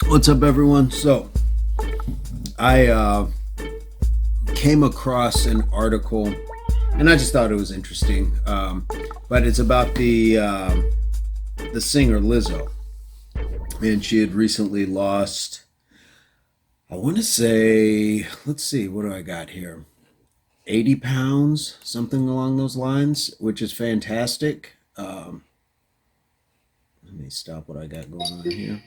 What's up, everyone? So, I came across an article, and I just thought it was interesting. But it's about the singer Lizzo, and she had recently lost. I want to say, let's see, what do I got here? 80 pounds, something along those lines, which is fantastic. Let me stop what I got going on here.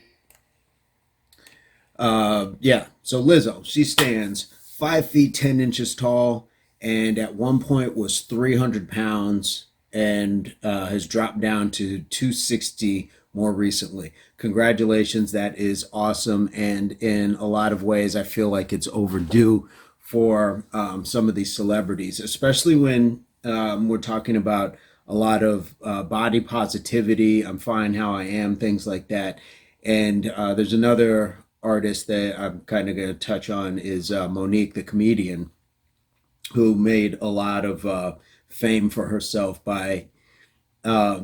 Yeah, so Lizzo, she stands 5 feet 10 inches tall, and at one point was 300 pounds, and has dropped down to 260 more recently. Congratulations, that is awesome, and in a lot of ways, I feel like it's overdue for some of these celebrities, especially when we're talking about a lot of body positivity. I'm fine how I am, things like that. And there's another artist that I'm kind of going to touch on is Monique, the comedian, who made a lot of fame for herself by, I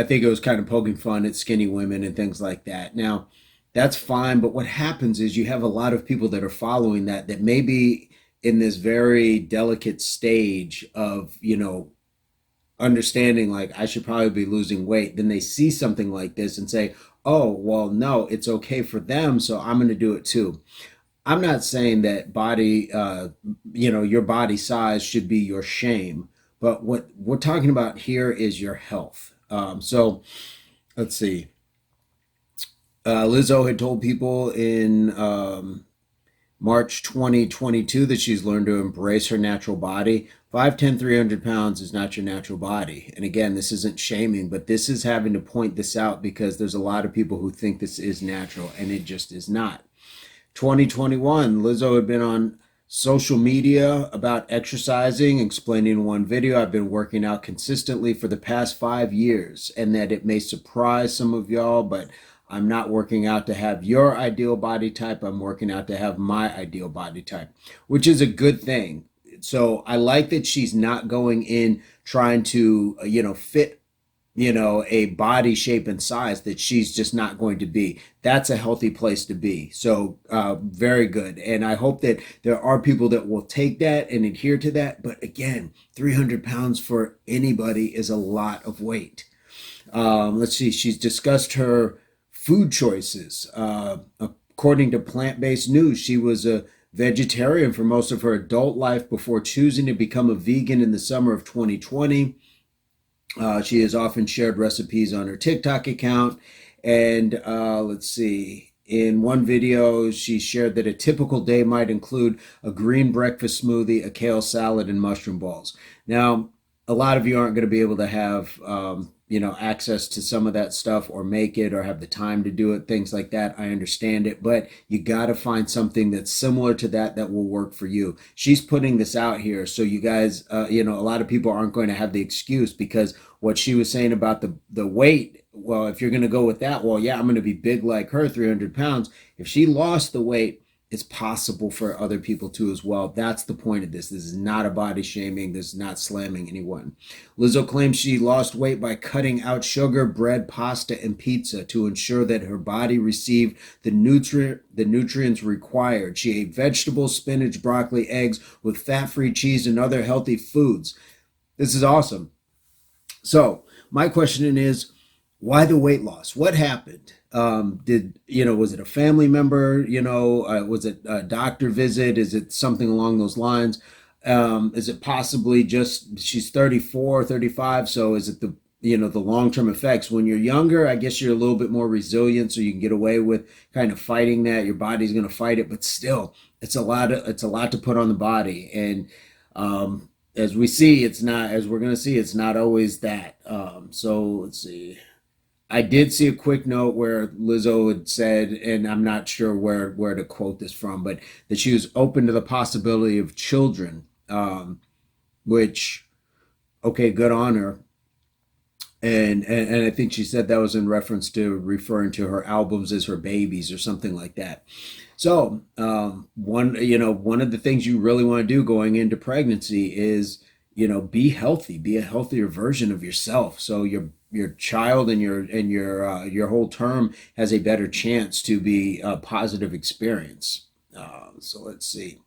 think it was kind of poking fun at skinny women and things like that. Now, that's fine, but what happens is you have a lot of people that are following that may be in this very delicate stage of, understanding like I should probably be losing weight, then they see something like this and say, "Oh, well, no, it's okay for them, so I'm going to do it too." I'm not saying that your body size should be your shame, but what we're talking about here is your health. So let's see. Lizzo had told people in March 2022 that she's learned to embrace her natural body. 5'10", 300 pounds is not your natural body. And again, this isn't shaming, but this is having to point this out because there's a lot of people who think this is natural and it just is not. 2021, Lizzo had been on social media about exercising, explaining in one video, "I've been working out consistently for the past 5 years, and that it may surprise some of y'all, but I'm not working out to have your ideal body type. I'm working out to have my ideal body type," which is a good thing. So I like that she's not going in trying to, fit a body shape and size that she's just not going to be. That's a healthy place to be. So very good. And I hope that there are people that will take that and adhere to that. But again, 300 pounds for anybody is a lot of weight. Let's see, she's discussed her food choices. According to plant-based news, she was a vegetarian for most of her adult life before choosing to become a vegan in the summer of 2020. She has often shared recipes on her TikTok account. And let's see, in one video, she shared that a typical day might include a green breakfast smoothie, a kale salad, and mushroom balls. Now, a lot of you aren't going to be able to have, access to some of that stuff or make it or have the time to do it, things like that. I understand it, but you got to find something that's similar to that will work for you. She's putting this out here. So you guys, a lot of people aren't going to have the excuse because what she was saying about the weight. Well, if you're going to go with that, well, yeah, I'm going to be big like her, 300 pounds. If she lost the weight, it's possible for other people too as well. That's the point of this. This is not a body shaming. This is not slamming anyone. Lizzo claims she lost weight by cutting out sugar, bread, pasta, and pizza to ensure that her body received the nutrients required. She ate vegetables, spinach, broccoli, eggs with fat-free cheese and other healthy foods. This is awesome. So my question is, why the weight loss? What happened? Was it a family member? Was it a doctor visit? Is it something along those lines? Is it possibly just she's 34, 35? So is it the long-term effects? When you're younger, I guess you're a little bit more resilient, so you can get away with kind of fighting that. Your body's going to fight it, but still, it's a lot to put on the body. And as we see, it's not, as we're going to see, it's not always that. So let's see. I did see a quick note where Lizzo had said, and I'm not sure where to quote this from, but that she was open to the possibility of children, which, okay, good on her. And I think she said that was in reference to referring to her albums as her babies or something like that. So one of the things you really want to do going into pregnancy is be healthy, be a healthier version of yourself. So your child and your whole term has a better chance to be a positive experience. So let's see.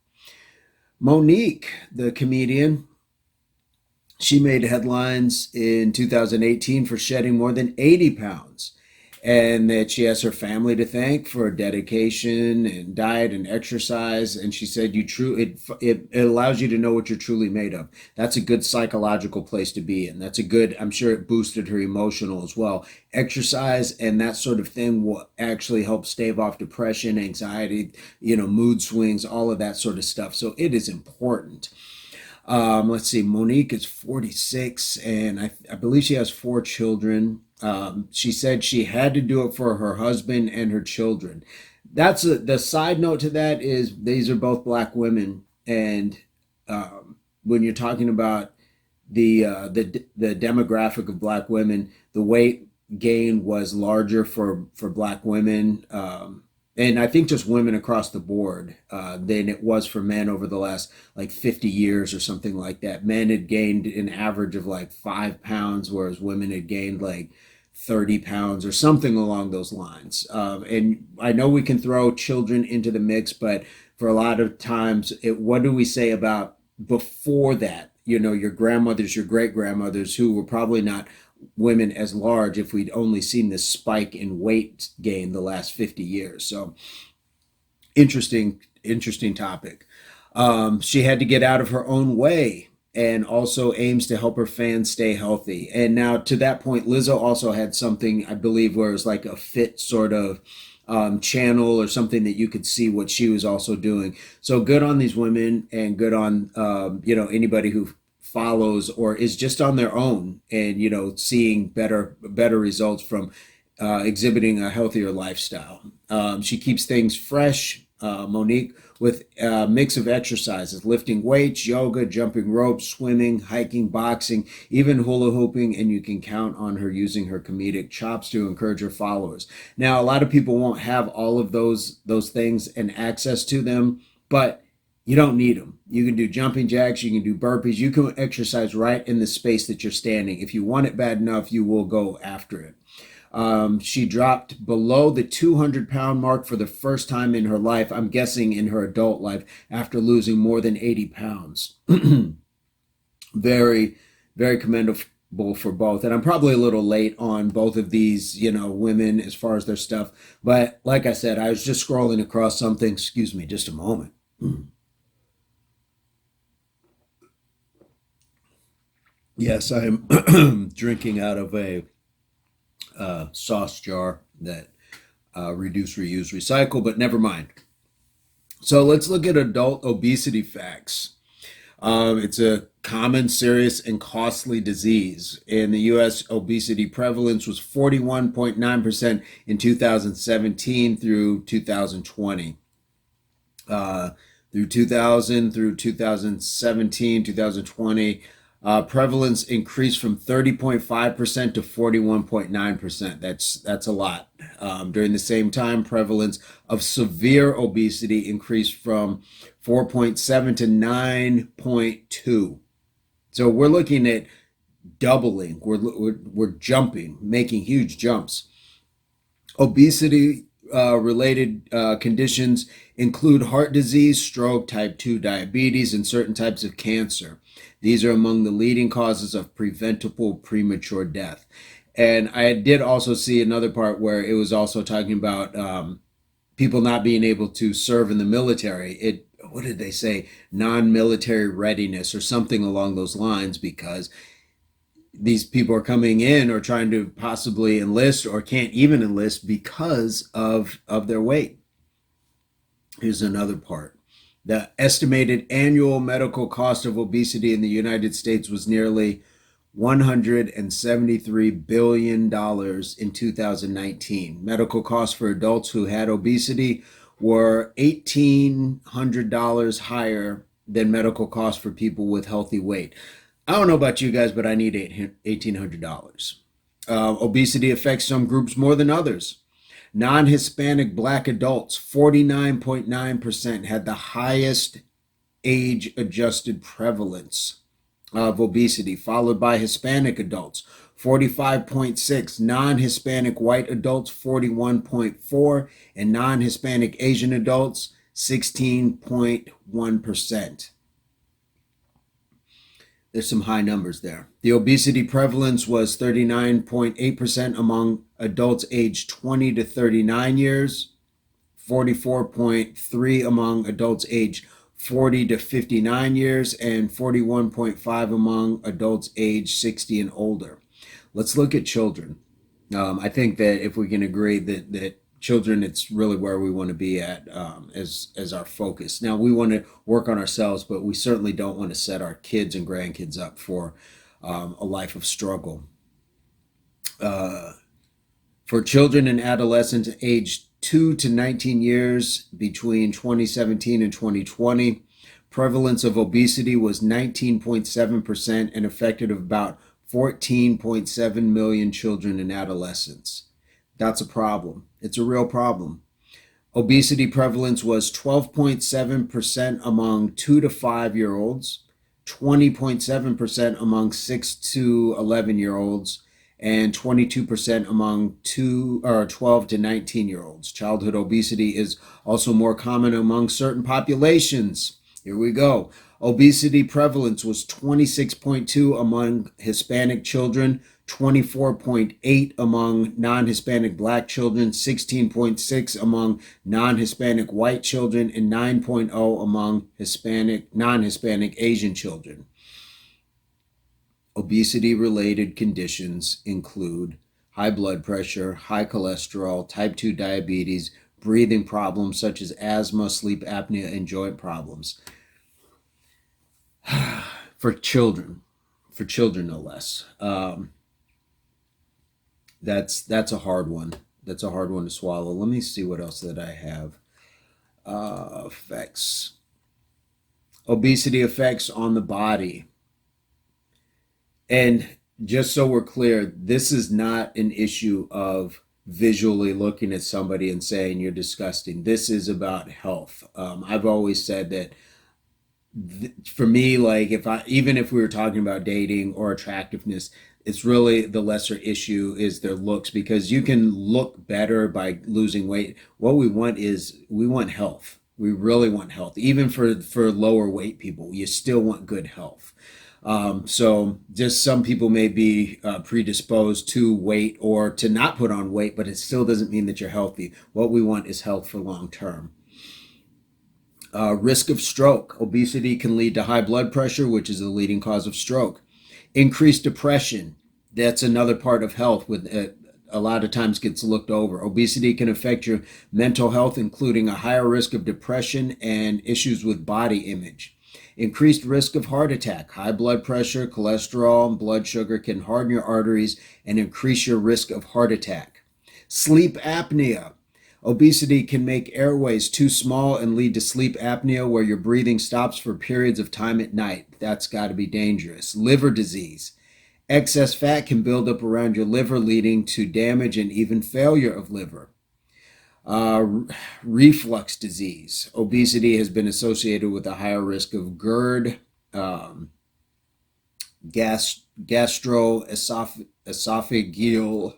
Monique, the comedian, she made headlines in 2018 for shedding more than 80 pounds, and that she has her family to thank for dedication and diet and exercise. And she said, it allows you to know what you're truly made of. That's a good psychological place to be in. That's a good, I'm sure it boosted her emotional as well. Exercise and that sort of thing will actually help stave off depression, anxiety, mood swings, all of that sort of stuff. So it is important. Let's see, Monique is 46, and I believe she has four children. She said she had to do it for her husband and her children. The side note to that is these are both black women, and when you're talking about the demographic of black women, the weight gain was larger for black women. And I think just women across the board than it was for men over the last like 50 years or something like that. Men had gained an average of like 5 pounds, whereas women had gained like 30 pounds or something along those lines. And I know we can throw children into the mix, but for a lot of times, what do we say about before that? Your grandmothers, your great grandmothers, who were probably not women as large if we'd only seen this spike in weight gain the last 50 years. So interesting topic. She had to get out of her own way and also aims to help her fans stay healthy. And now to that point, Lizzo also had something, I believe, where it was like a fit sort of channel or something that you could see what she was also doing. So good on these women, and good on anybody who follows or is just on their own and seeing better results from exhibiting a healthier lifestyle. She keeps things fresh, Monique, with a mix of exercises: lifting weights, yoga, jumping ropes, swimming, hiking, boxing, even hula hooping. And you can count on her using her comedic chops to encourage her followers. Now, a lot of people won't have all of those things and access to them, but you don't need them. You can do jumping jacks, you can do burpees, you can exercise right in the space that you're standing. If you want it bad enough, you will go after it. She dropped below the 200-pound mark for the first time in her life, I'm guessing in her adult life, after losing more than 80 pounds. Very, very commendable for both. And I'm probably a little late on both of these, women as far as their stuff. But like I said, I was just scrolling across something. Excuse me, just a moment. Yes, I'm drinking out of a sauce jar that reduce, reuse, recycle, but never mind. So let's look at adult obesity facts. It's a common, serious, and costly disease. In the U.S., obesity prevalence was 41.9% in 2017 through 2020. Through 2000 through 2017, 2020, prevalence increased from 30.5% to 41.9%. That's a lot. During the same time, prevalence of severe obesity increased from 4.7 to 9.2. So we're looking at doubling. We're jumping, making huge jumps. Obesity related conditions include heart disease, stroke, type 2 diabetes, and certain types of cancer. These are among the leading causes of preventable premature death. And I did also see another part where it was also talking about people not being able to serve in the military. What did they say? Non-military readiness or something along those lines, because these people are coming in or trying to possibly enlist or can't even enlist because of their weight. Here's another part. The estimated annual medical cost of obesity in the United States was nearly $173 billion in 2019. Medical costs for adults who had obesity were $1,800 higher than medical costs for people with healthy weight. I don't know about you guys, but I need $1,800. Obesity affects some groups more than others. Non-Hispanic Black adults, 49.9%, had the highest age-adjusted prevalence of obesity, followed by Hispanic adults, 45.6. Non-Hispanic white adults, 41.4. And non-Hispanic Asian adults, 16.1%. There's some high numbers there. The obesity prevalence was 39.8% among adults aged 20 to 39 years, 44.3 among adults aged 40 to 59 years, and 41.5 among adults aged 60 and older. Let's look at children. I think that if we can agree that children, it's really where we want to be at, as our focus. Now, we want to work on ourselves, but we certainly don't want to set our kids and grandkids up for a life of struggle. For children and adolescents aged 2 to 19 years between 2017 and 2020, prevalence of obesity was 19.7% and affected about 14.7 million children and adolescents. That's a problem. It's a real problem. Obesity prevalence was 12.7% among 2 to 5-year-olds, 20.7% among 6 to 11-year-olds, and 22% among 12 to 19-year-olds. Childhood obesity is also more common among certain populations. Here we go. Obesity prevalence was 26.2 among Hispanic children, 24.8 among non-Hispanic Black children, 16.6 among non-Hispanic white children, and 9.0 among non-Hispanic Asian children. Obesity-related conditions include high blood pressure, high cholesterol, type 2 diabetes, breathing problems such as asthma, sleep apnea, and joint problems. For children no less. That's a hard one. That's a hard one to swallow. Let me see what else that I have. Effects. Obesity effects on the body. And just so we're clear, this is not an issue of visually looking at somebody and saying you're disgusting. This is about health. I've always said that for me, like even if we were talking about dating or attractiveness, it's really the lesser issue is their looks, because you can look better by losing weight. What we want health. We really want health. Even for lower weight people, you still want good health. So just some people may be predisposed to weight or to not put on weight, but it still doesn't mean that you're healthy. What we want is health for long term. Risk of stroke. Obesity can lead to high blood pressure, which is the leading cause of stroke. Increased depression. That's another part of health with a lot of times gets looked over. Obesity can affect your mental health, including a higher risk of depression and issues with body image. Increased risk of heart attack. High blood pressure, cholesterol, and blood sugar can harden your arteries and increase your risk of heart attack. Sleep apnea. Obesity can make airways too small and lead to sleep apnea, where your breathing stops for periods of time at night. That's got to be dangerous. Liver disease. Excess fat can build up around your liver, leading to damage and even failure of liver. Reflux disease. Obesity has been associated with a higher risk of GERD, gastroesophageal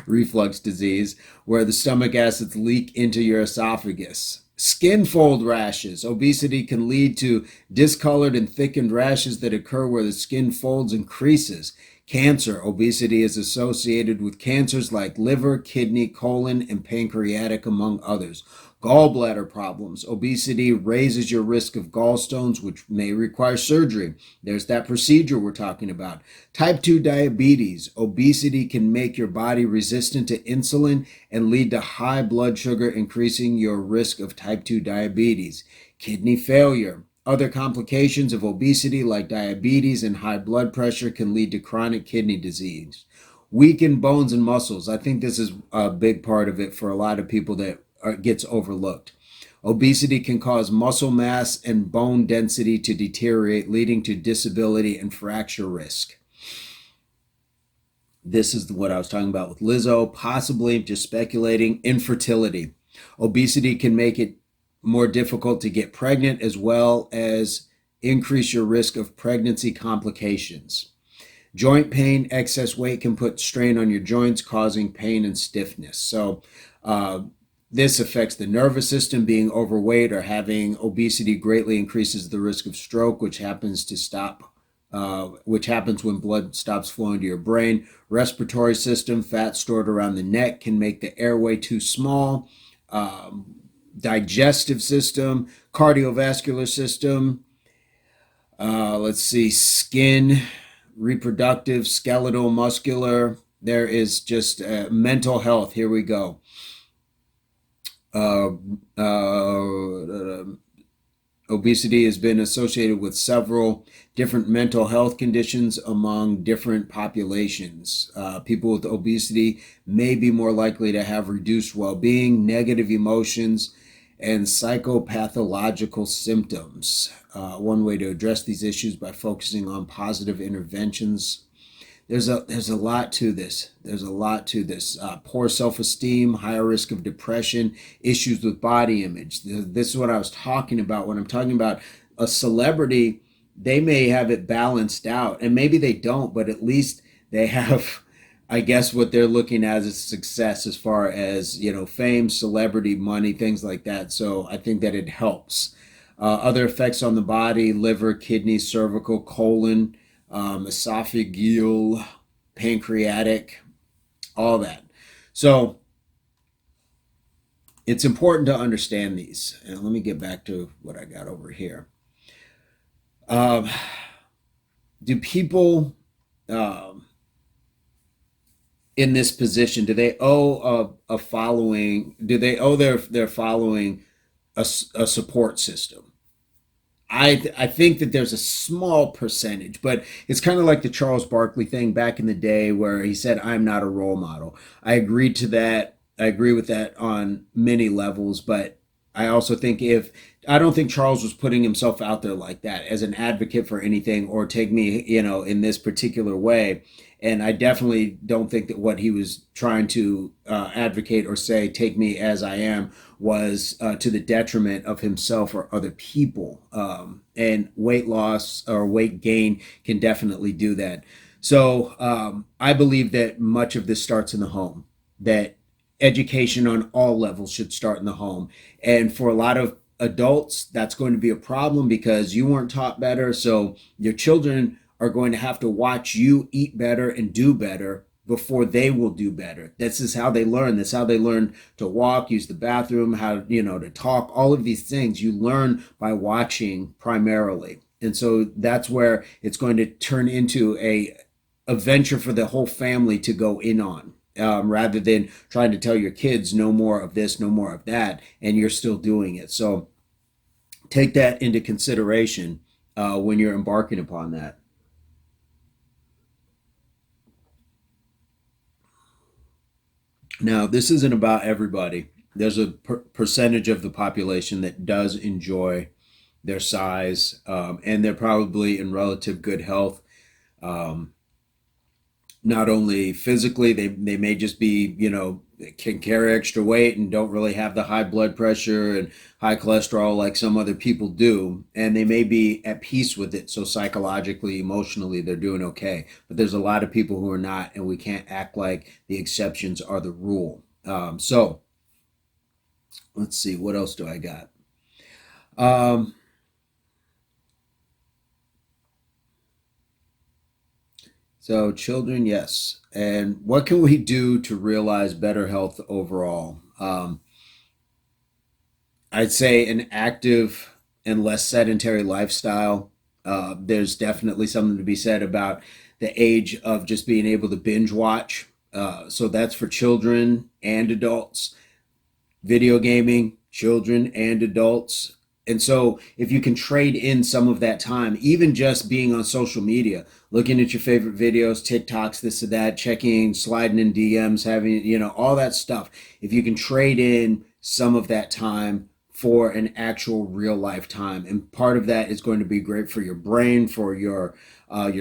reflux disease, where the stomach acids leak into your esophagus. Skin fold rashes. Obesity can lead to discolored and thickened rashes that occur where the skin folds and creases. Cancer. Obesity is associated with cancers like liver, kidney, colon, and pancreatic, among others. Gallbladder problems. Obesity raises your risk of gallstones, which may require surgery. There's that procedure we're talking about. Type 2 diabetes. Obesity can make your body resistant to insulin and lead to high blood sugar, increasing your risk of type 2 diabetes. Kidney failure. Other complications of obesity, like diabetes and high blood pressure, can lead to chronic kidney disease. Weakened bones and muscles. I think this is a big part of it for a lot of people that gets overlooked. Obesity can cause muscle mass and bone density to deteriorate, leading to disability and fracture risk. This is what I was talking about with Lizzo, possibly just speculating. Infertility. Obesity can make it more difficult to get pregnant, as well as increase your risk of pregnancy complications. Joint pain, excess weight can put strain on your joints, causing pain and stiffness. So, uh, this affects the nervous system. Being overweight or having obesity greatly increases the risk of stroke, which happens when blood stops flowing to your brain. Respiratory system, fat stored around the neck can make the airway too small. Um, Digestive system, cardiovascular system, let's see, skin, reproductive, skeletal, muscular. There is just mental health. Here we go. Uh, uh, Obesity has been associated with several different mental health conditions among different populations. People with obesity may be more likely to have reduced well being, negative emotions, and psychopathological symptoms. One way to address these issues by focusing on positive interventions. There's a lot to this. There's a lot to this. Poor self-esteem, higher risk of depression, issues with body image. This is what I was talking about when I'm talking about a celebrity. They may have it balanced out, and maybe they don't, but at least they have, I guess, what they're looking at as success as far as fame, celebrity, money, things like that. So I think that it helps. Other effects on the body: liver, kidney, cervical, colon, esophageal, pancreatic, all that. So it's important to understand these. And let me get back to what I got over here. Um, do people in this position, do they owe a following? Do they owe their following a support system? I think that there's a small percentage, but it's kind of like the Charles Barkley thing back in the day where he said, "I'm not a role model." I agreed to that. I agree with that on many levels, but I also think if I don't think Charles was putting himself out there like that as an advocate for anything or take me, in this particular way. And I definitely don't think that what he was trying to advocate or say, take me as I am, was to the detriment of himself or other people. And weight loss or weight gain can definitely do that. So I believe that much of this starts in the home, that education on all levels should start in the home. And for a lot of adults, that's going to be a problem because you weren't taught better. So your children are going to have to watch you eat better and do better before they will do better. This is how they learn. This is how they learn to walk, use the bathroom, how, to talk. All of these things you learn by watching primarily. And so that's where it's going to turn into a venture for the whole family to go in on. Rather than trying to tell your kids no more of this, no more of that, and you're still doing it. So take that into consideration when you're embarking upon that. Now, this isn't about everybody. There's a percentage of the population that does enjoy their size, and they're probably in relative good health. Um, Not only physically, they may just be, can carry extra weight and don't really have the high blood pressure and high cholesterol like some other people do. And they may be at peace with it. So psychologically, emotionally, they're doing okay. But there's a lot of people who are not, and we can't act like the exceptions are the rule. So let's see, what else do I got? Um, so children, yes. And what can we do to realize better health overall? I'd say an active and less sedentary lifestyle. There's definitely something to be said about the age of just being able to binge watch. So that's for children and adults. Video gaming, children and adults. And so if you can trade in some of that time, even just being on social media, looking at your favorite videos, TikToks, this and that, checking, sliding in DMs, having, all that stuff. If you can trade in some of that time for an actual real life time. And part of that is going to be great for your brain, for your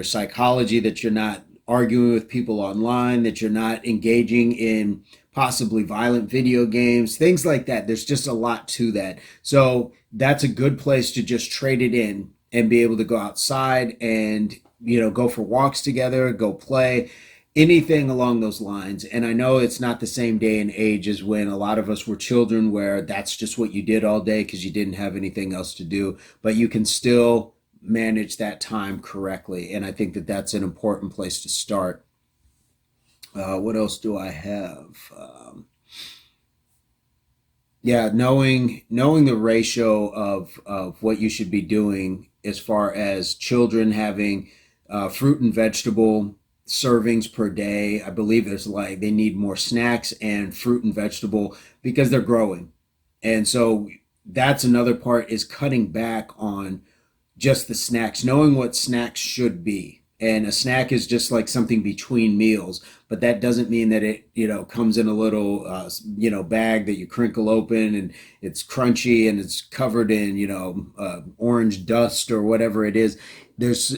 psychology, that you're not arguing with people online, that you're not engaging in possibly violent video games, things like that. There's just a lot to that. So that's a good place to just trade it in and be able to go outside and go for walks together, go play, anything along those lines. And I know it's not the same day and age as when a lot of us were children, where that's just what you did all day because you didn't have anything else to do. But you can still manage that time correctly. And I think that that's an important place to start. What else do I have? Yeah, knowing the ratio of what you should be doing as far as children having fruit and vegetable servings per day. I believe there's like they need more snacks and fruit and vegetable because they're growing, and so that's another part is cutting back on just the snacks, knowing what snacks should be. And a snack is just like something between meals, but that doesn't mean that it, comes in a little, bag that you crinkle open and it's crunchy and it's covered in, orange dust or whatever it is.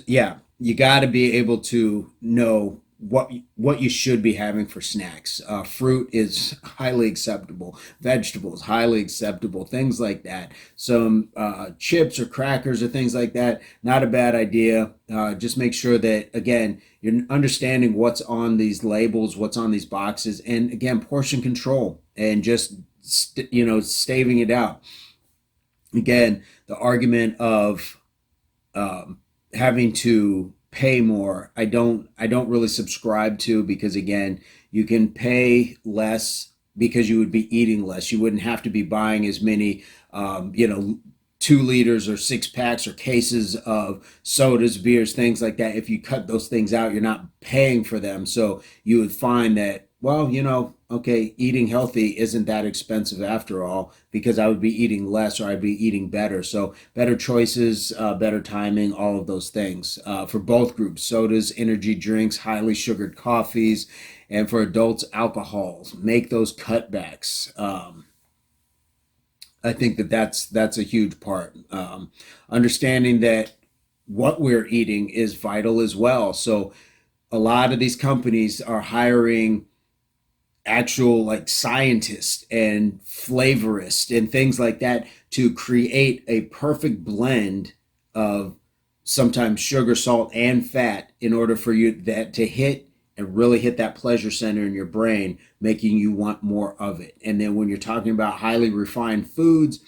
Yeah, you got to be able to know what you should be having for snacks. Fruit is highly acceptable. Vegetables highly acceptable. Things like that. Some chips or crackers or things like that. Not a bad idea. Just make sure that again you're understanding what's on these labels, what's on these boxes, and again portion control and just staving it out. Again, the argument of having to pay more, I don't really subscribe to, because again you can pay less because you would be eating less. You wouldn't have to be buying as many 2 liters or 6 packs or cases of sodas, beers, things like that. If you cut those things out, you're not paying for them. So you would find that, well, okay, eating healthy isn't that expensive after all, because I would be eating less or I'd be eating better. So better choices, better timing, all of those things for both groups: sodas, energy drinks, highly sugared coffees, and for adults, alcohols. Make those cutbacks. I think that that's a huge part. Understanding that what we're eating is vital as well. So a lot of these companies are hiring actual like scientists and flavorists and things like that to create a perfect blend of sometimes sugar, salt, and fat in order for you that to hit and really hit that pleasure center in your brain, making you want more of it. And then when you're talking about highly refined foods,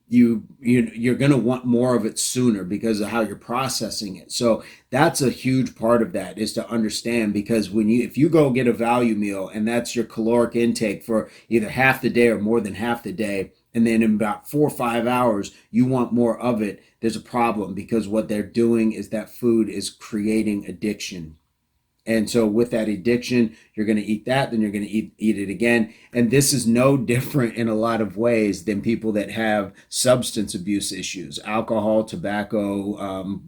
you're going to want more of it sooner because of how you're processing it. So that's a huge part of that, is to understand, because if you go get a value meal and that's your caloric intake for either half the day or more than half the day, and then in about 4 or 5 hours you want more of it, there's a problem, because what they're doing is that food is creating addiction. And so with that addiction, you're going to eat that, then you're going to eat it again. And this is no different in a lot of ways than people that have substance abuse issues: alcohol, tobacco,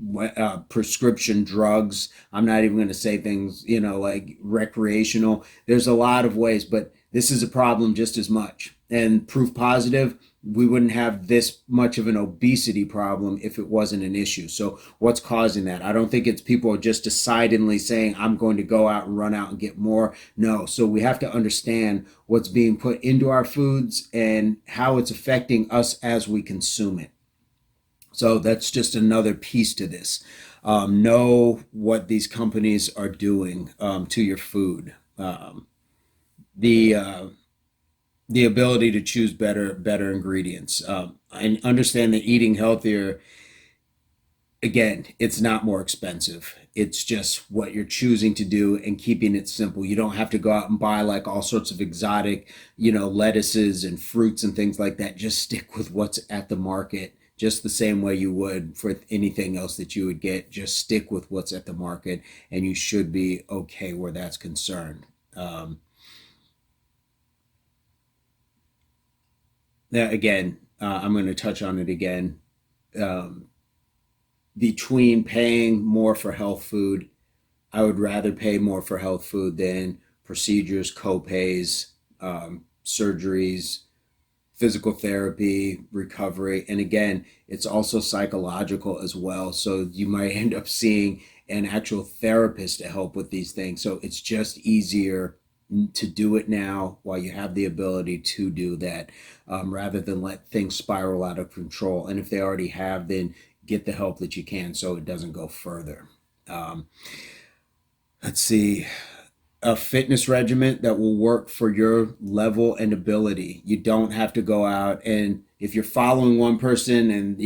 prescription drugs. I'm not even going to say things, like recreational. There's a lot of ways, but this is a problem just as much. And proof positive, we wouldn't have this much of an obesity problem if it wasn't an issue. So what's causing that? I don't think it's people just decidedly saying, I'm going to go out and run out and get more. No. So we have to understand what's being put into our foods and how it's affecting us as we consume it. So that's just another piece to this. Know what these companies are doing to your food. The the ability to choose better ingredients, and understand that eating healthier, again, it's not more expensive. It's just what you're choosing to do and keeping it simple. You don't have to go out and buy like all sorts of exotic, lettuces and fruits and things like that. Just stick with what's at the market, just the same way you would for anything else that you would get. Just stick with what's at the market, and you should be okay where that's concerned. Now, again, I'm going to touch on it again. Um, Between paying more for health food, I would rather pay more for health food than procedures, copays, surgeries, physical therapy, recovery. And again, it's also psychological as well. So you might end up seeing an actual therapist to help with these things. So it's just easier to do it now while you have the ability to do that, rather than let things spiral out of control. And if they already have, then get the help that you can so it doesn't go further. Um, let's see, a fitness regimen that will work for your level and ability. You don't have to go out and if you're following one person and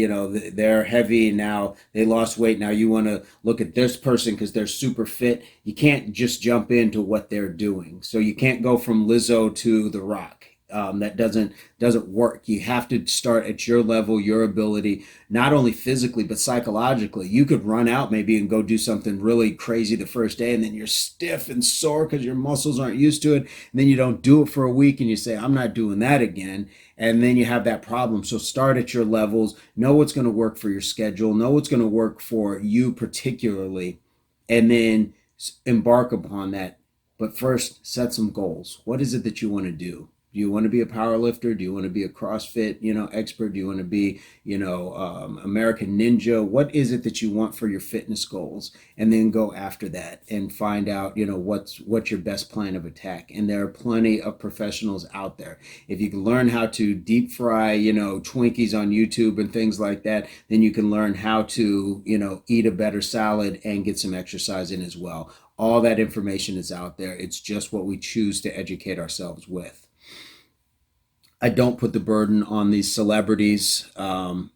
they're heavy now, they lost weight, now you want to look at this person because they're super fit. You can't just jump into what they're doing. So you can't go from Lizzo to The Rock. That doesn't work. You have to start at your level, your ability, not only physically but psychologically. You could run out maybe and go do something really crazy the first day, and then you're stiff and sore because your muscles aren't used to it. And then you don't do it for a week, and you say, "I'm not doing that again." And then you have that problem. So start at your levels. Know what's going to work for your schedule. Know what's going to work for you particularly, and then embark upon that. But first, set some goals. What is it that you want to do? Do you want to be a power lifter? Do you want to be a CrossFit, expert? Do you want to be, American Ninja? What is it that you want for your fitness goals? And then go after that and find out, what's your best plan of attack. And there are plenty of professionals out there. If you can learn how to deep fry, Twinkies on YouTube and things like that, then you can learn how to, eat a better salad and get some exercise in as well. All that information is out there. It's just what we choose to educate ourselves with. I don't put the burden on these celebrities, and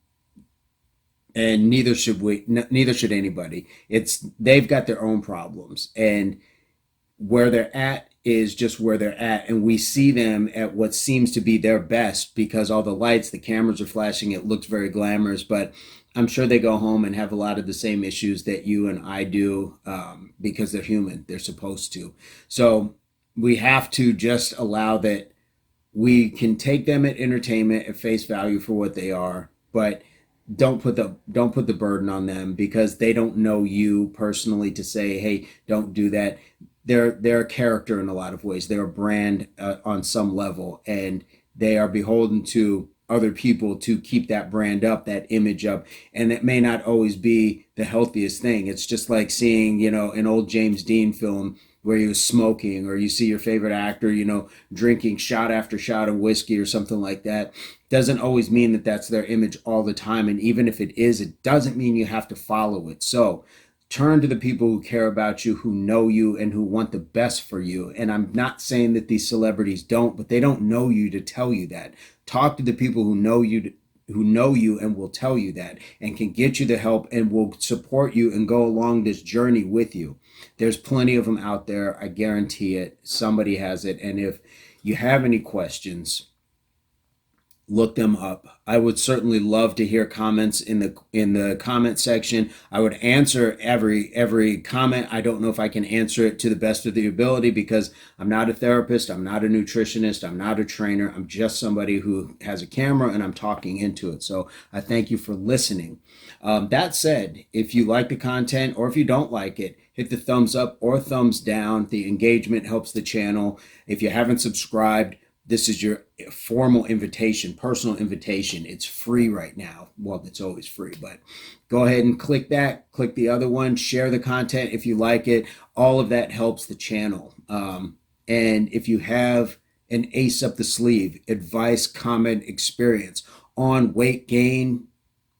neither should we. Neither should anybody. They've got their own problems, and where they're at is just where they're at, and we see them at what seems to be their best because all the lights, the cameras are flashing. It looks very glamorous, but I'm sure they go home and have a lot of the same issues that you and I do, because they're human. They're supposed to. So we have to just allow that we can take them at entertainment at face value for what they are, but don't put the burden on them because they don't know you personally to say, hey, don't do that. They're a character in a lot of ways. They're a brand, on some level, and they are beholden to other people to keep that brand up, that image up, and it may not always be the healthiest thing. It's just like seeing, an old James Dean film where he was smoking, or you see your favorite actor, drinking shot after shot of whiskey or something like that. Doesn't always mean that that's their image all the time. And even if it is, it doesn't mean you have to follow it. So turn to the people who care about you, who know you, and who want the best for you. And I'm not saying that these celebrities don't, but they don't know you to tell you that. Talk to the people who know you and will tell you that and can get you the help and will support you and go along this journey with you. There's plenty of them out there. I guarantee it. Somebody has it. And if you have any questions, look them up. I would certainly love to hear comments in the comment section. I would answer every comment. I don't know if I can answer it to the best of the ability because I'm not a therapist, I'm not a nutritionist, I'm not a trainer. I'm just somebody who has a camera and I'm talking into it. So I thank you for listening. That said, if you like the content or if you don't like it, hit the thumbs up or thumbs down. The engagement helps the channel. If you haven't subscribed, this is your formal invitation, personal invitation. It's free right now. Well, it's always free, but go ahead and click that. Click the other one. Share the content if you like it. All of that helps the channel. And if you have an ace up the sleeve, advice, comment, experience on weight gain,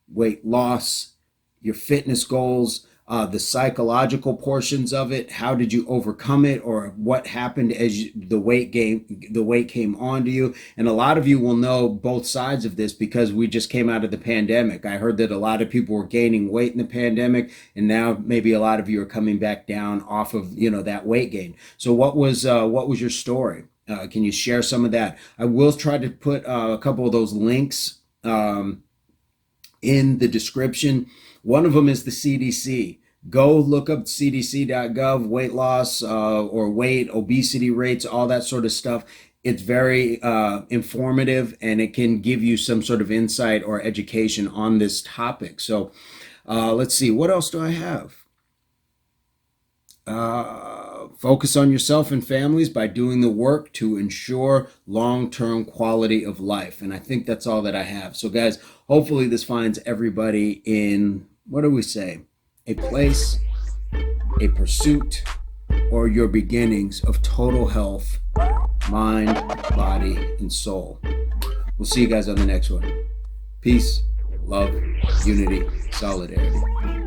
weight loss, your fitness goals, the psychological portions of it, how did you overcome it, or what happened as the weight came on to you. And a lot of you will know both sides of this because we just came out of the pandemic. I heard that a lot of people were gaining weight in the pandemic, and now maybe a lot of you are coming back down off of that weight gain. So what was your story? Can you share some of that? I will try to put a couple of those links in the description. One of them is the CDC. Go look up cdc.gov, weight loss or weight, obesity rates, all that sort of stuff. It's very informative, and it can give you some sort of insight or education on this topic. So let's see, what else do I have? Focus on yourself and families by doing the work to ensure long-term quality of life. And I think that's all that I have. So guys, hopefully this finds everybody in, what do we say? A place, a pursuit, or your beginnings of total health, mind, body, and soul. We'll see you guys on the next one. Peace, love, unity, solidarity.